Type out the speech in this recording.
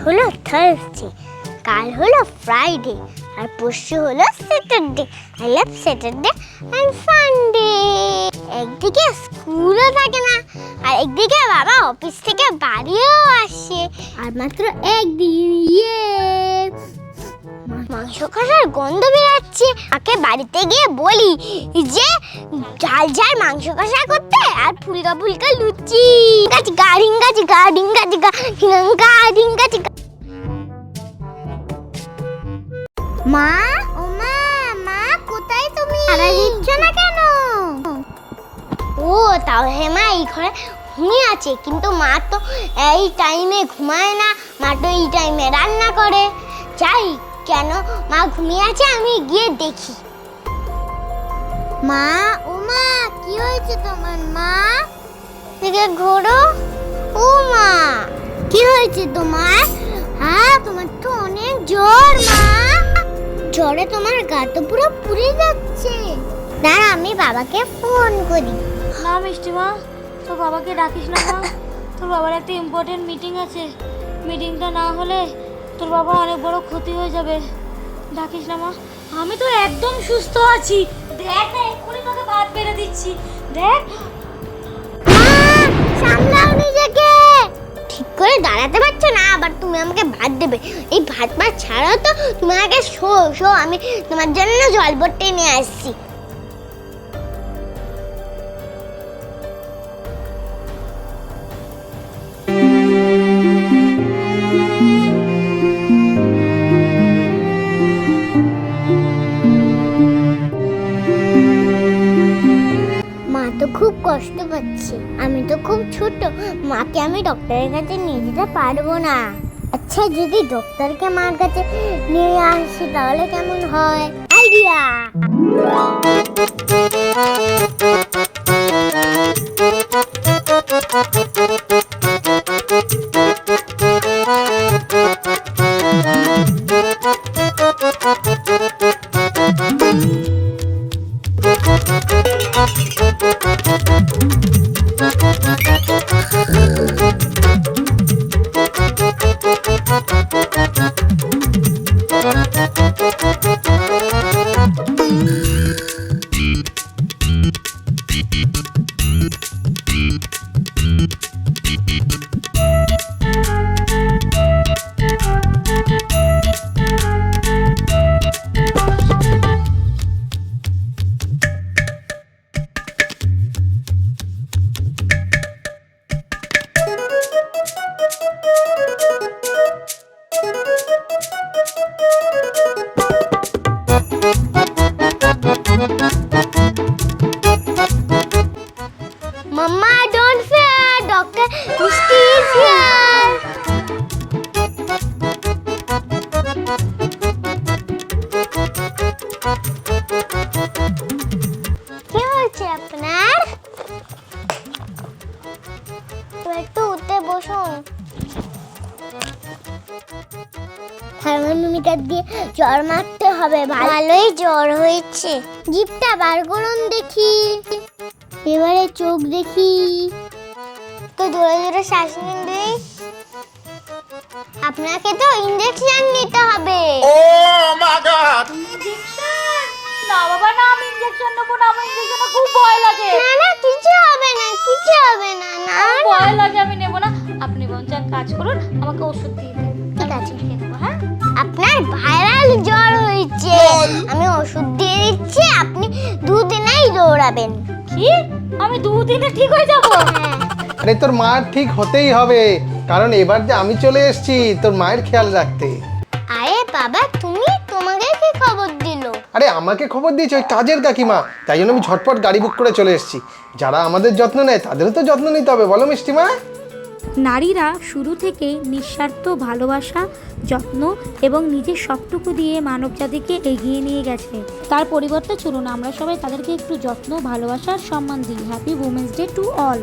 হলো থার্সডে, কাল হলো ফ্রাইডে, আর পরশু হলো Saturday. I love Saturday and Sunday. একদিকে স্কুলও থাকে না, আর একদিকে বাবা অফিস থেকে বাড়িও আসে, আর মাত্র একদিন। মাংস কষার গন্ধ বেরাচ্ছে। আগে বাড়িতে গিয়ে বলি যে ঝাল ঝাল মাংস কষা করতে, আর ফুলকা ফুলকা লুচি। গাড়িং গাছি গাড়িং গাছি গাড়িং গাছি। মা, ও মা, মা কোথায় তুমি? আরে দিচ্ছ না কেন? ও তাহলে মা এই ঘরে ঘুমিয়ে আছে, কিন্তু মা তো এই টাইমে ঘুমায় না, মা তো এই টাইমে রান্না করে। যাই, কেন মা ঘুমিয়ে আছে আমি গিয়ে দেখি। মা, ও মা, কি হয়েছে তোমার? মা থেকে ঘোরো। ও মা, কি হয়েছে তোমার? হ্যাঁ, তোমার তো অনেক জ্বর। মা, জ্বরে তোমার গা তো পুরো পুড়ে যাচ্ছে। দাঁড়া, আমি বাবাকে ফোন করি। না মিষ্টিমা, তোর বাবাকে ডাকিস না মা। তোর বাবার একটা ইম্পর্টেন্ট মিটিং আছে, মিটিংটা না হলে তোর বাবা অনেক বড় ক্ষতি হয়ে যাবে। ডাকিস না মা। আমি তো একদম সুস্থ আছি, দেখ না এক্ষুনি তোকে ভাত বেড়ে দিচ্ছি, দেখ। সামলাও নিজেকে। ঠিক করে দাঁড়াতে পারছো না, আবার তুমি আমাকে ভাত দেবে। এই ভাত ছাড়াও তো তুমি আগে শো, আমি তোমার জন্য জল ভর্তি নিয়ে আসছি। মা তো খুব কষ্ট পাচ্ছে, আমি তো খুব ছোট, মাকে আমি ডক্টরের কাছে নিয়ে যেতে পারবো না। আচ্ছা, যদি ডক্টরকে মার কাছে নিয়ে আসি তাহলে কেমন হয়? Idea. Mama, don't fear. Dr. Misty is here. কি হয়েছে আপনার? একটু উঠে বসুন। থার্মোমিটার দিয়ে জ্বর মারতে হবে। ভালোই জ্বর হয়েছে। জিভটা বার করুন দেখি। এবারে চোখ দেখি। তো জোরে জোরে শ্বাস নিন দিই। আপনাকে তো ইনজেকশন নিতে হবে। ও মাই গড! ইনজেকশন? না বাবা না, আমি ইনজেকশন নেবো না, আমার ইনজেকশনে খুব ভয় লাগে। না না, কিছু হবে না, কিছু হবে না। না ভয় লাগে, আমি নেবো না। আপনি বরঞ্চ এক কাজ করুন, আমাকে ওষুধ দিয়ে দিন। ঠিক আছে, খেয়ে নেবো। হ্যাঁ, আপনার ভাইরাল জ্বর হয়েছে, আমি ওষুধ দিয়ে দিচ্ছি, আপনি 2 দিনেই দৌড়াবেন। কি? আমি 2 দিনে ঠিক হয়ে যাবো? আরে তোর মা ঠিক হতেই হবে, কারণ এবার যে আমি চলে এসেছি তোর মায়ের খেয়াল রাখতে। আরে বাবা, তোমাকে কি খবর দিল? আরে আমাকে খবর দিয়েছে ওই কাজের কাকিমা, তাই জন্য আমি ঝটপট গাড়ি বুক করে চলে এসেছি। যারা আমাদের যত্ন নেয় তাদেরও তো যত্ন নিতে হবে, বলো মিষ্টিমা? নারীরা শুরু থেকেই নিঃস্বার্থ ভালোবাসা, যত্ন এবং নিজের সবটুকু দিয়ে মানবজাতিকে এগিয়ে নিয়ে গেছে। তার পরিবর্তে চলুন আমরা সবাই তাদেরকে একটু যত্ন, ভালোবাসা আর সম্মান দিই। Happy women's day to all.